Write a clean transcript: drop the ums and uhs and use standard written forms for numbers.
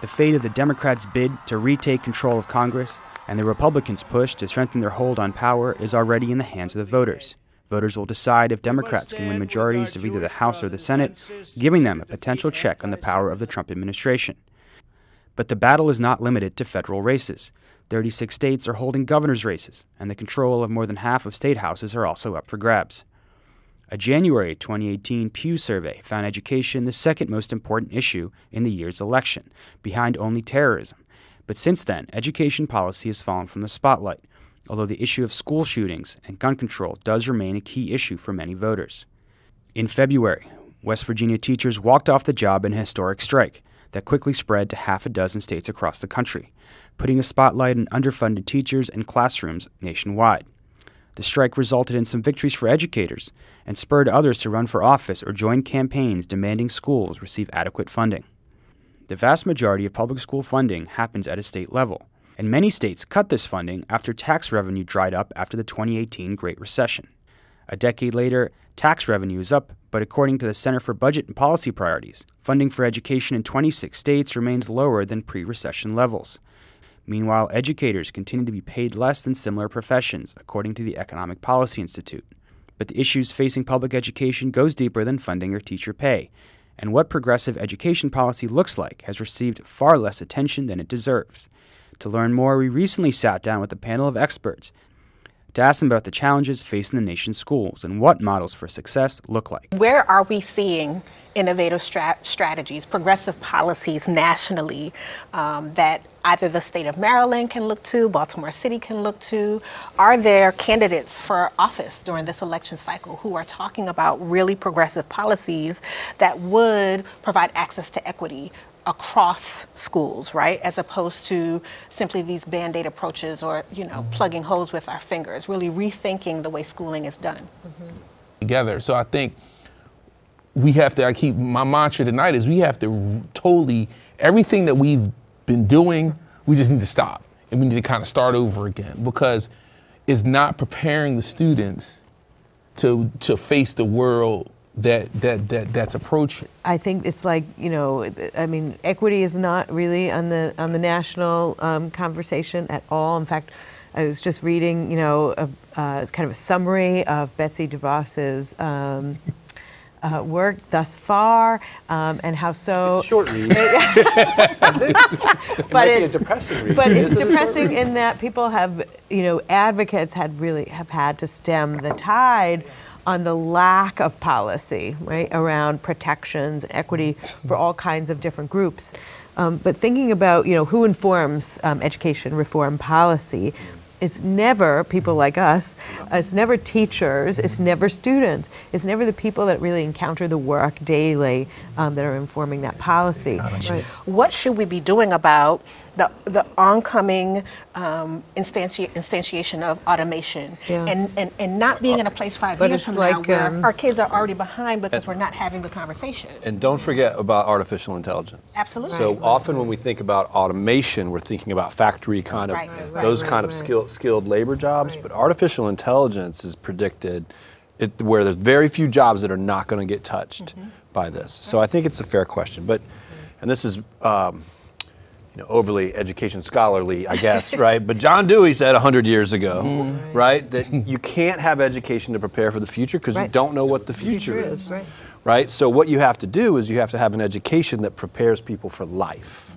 The fate of the Democrats' bid to retake control of Congress and the Republicans' push to strengthen their hold on power is already in the hands of the voters. Voters will decide if Democrats can win majorities of either the House or the Senate, giving them a potential check on the power of the Trump administration. But the battle is not limited to federal races. 36 states are holding governor's races, and the control of more than half of state houses are also up for grabs. A January 2018 Pew survey found education the second most important issue in the year's election, behind only terrorism. But since then, education policy has fallen from the spotlight, although the issue of school shootings and gun control does remain a key issue for many voters. In February, West Virginia teachers walked off the job in a historic strike that quickly spread to half a dozen states across the country, putting a spotlight on underfunded teachers and classrooms nationwide. The strike resulted in some victories for educators and spurred others to run for office or join campaigns demanding schools receive adequate funding. The vast majority of public school funding happens at a state level, and many states cut this funding after tax revenue dried up after the 2018 Great Recession. A decade later, tax revenue is up, but according to the Center for Budget and Policy Priorities, funding for education in 26 states remains lower than pre-recession levels. Meanwhile, educators continue to be paid less than similar professions, according to the Economic Policy Institute. But the issues facing public education goes deeper than funding or teacher pay, and what progressive education policy looks like has received far less attention than it deserves. To learn more, we recently sat down with a panel of experts to ask them about the challenges facing the nation's schools and what models for success look like. Where are we seeing innovative strategies, progressive policies nationally that either the state of Maryland can look to, Baltimore City can look to? Are there candidates for office during this election cycle who are talking about really progressive policies that would provide access to equity across schools, right? As opposed to simply these Band-Aid approaches or, plugging holes with our fingers, really rethinking the way schooling is done. Together. So I think we have to, my mantra tonight is we have to totally, everything that we've been doing, we just need to stop. And we need to kind of start over again because it's not preparing the students to face the world that's approaching. I think it's like, equity is not really on the national conversation at all. In fact, I was just reading, it's kind of a summary of Betsy DeVos's work thus far, and how so. It's a short read. But it's a depressing read. But it's depressing in that people have, advocates have had to stem the tide on the lack of policy, right, around protections and equity for all kinds of different groups. But thinking about, who informs education reform policy, it's never people like us, it's never teachers, it's never students, it's never the people that really encounter the work daily that are informing that policy. Right. What should we be doing about the oncoming instantiation of automation and not being in a place 5 years from now where our kids are already behind because we're not having the conversation? And don't forget about artificial intelligence. Absolutely. So often when we think about automation, we're thinking about factory kind of, those kind of skilled labor jobs, but artificial intelligence is predicted where there's very few jobs that are not going to get touched by this. So I think it's a fair question. But, and this is, overly education scholarly, I guess, right? But John Dewey said 100 years ago, right, that you can't have education to prepare for the future because you don't know what the future is, right? So what you have to do is you have to have an education that prepares people for life.